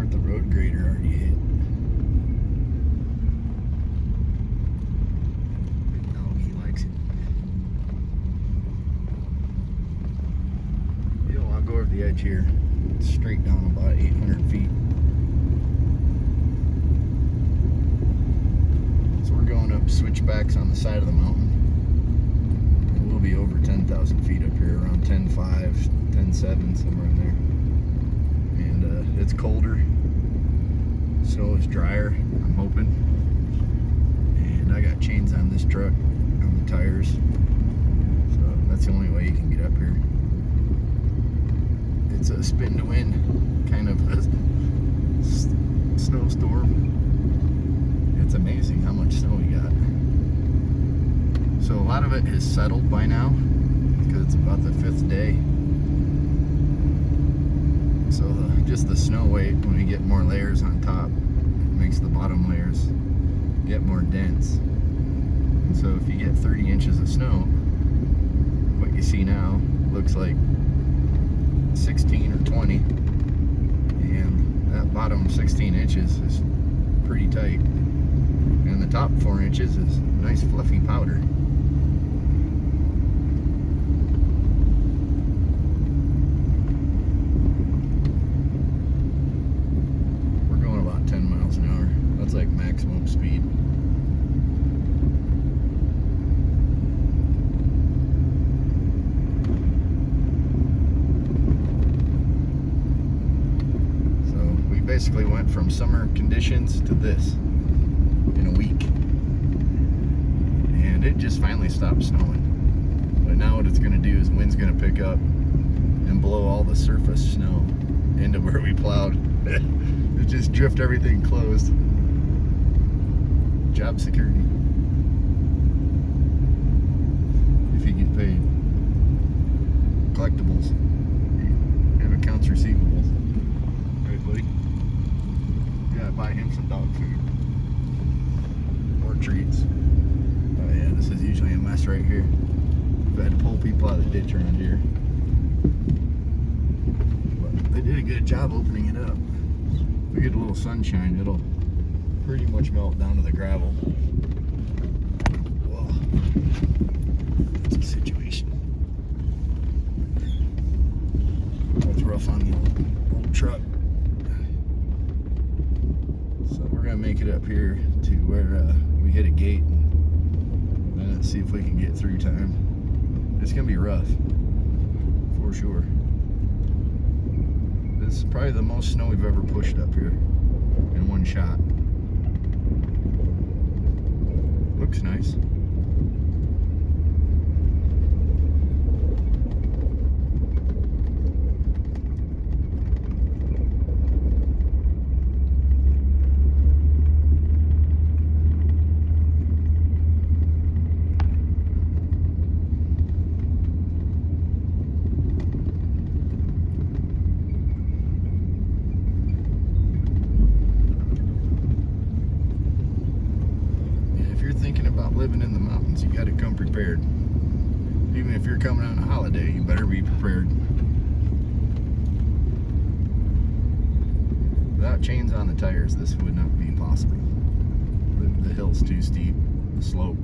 part the road grader already hit. Oh, he likes it. You don't want to go over the edge here. It's straight down about 800 feet. So we're going up switchbacks on the side of the mountain. And we'll be over 10,000 feet up here, around 10.5, 10.7, somewhere in there. And it's colder. Snow is drier, I'm hoping. And I got chains on this truck, on the tires. So that's the only way you can get up here. It's a spin to win kind of a snowstorm. It's amazing how much snow we got. So a lot of it has settled by now because it's about the 5th day. So just the snow weight, when we get more layers on top, it makes the bottom layers get more dense. And so if you get 30 inches of snow, what you see now looks like 16 or 20, and that bottom 16 inches is pretty tight, and the top 4 inches is nice fluffy powder. We're going about 10 miles an hour. That's like maximum speed. Basically went from summer conditions to this in a week, and it just finally stopped snowing. But now what it's going to do is the wind's going to pick up and blow all the surface snow into where we plowed. It just drift everything closed. Job security, if you get paid. Collectibles and accounts receivables. Right, buddy? Buy him some dog food or treats. Oh yeah, this is usually a mess right here. We've had to pull people out of the ditch around here, but they did a good job opening it up. If we get a little sunshine, it'll pretty much melt down to the gravel. Whoa, that's a situation. That's rough on the old truck. We're gonna make it up here to where we hit a gate, and then see if we can get through time. It's gonna be rough, for sure. This is probably the most snow we've ever pushed up here in one shot. Looks nice. Living in the mountains, you got to come prepared. Even if you're coming on a holiday, you better be prepared. Without chains on the tires, this would not be possible. The hill's too steep, the slope.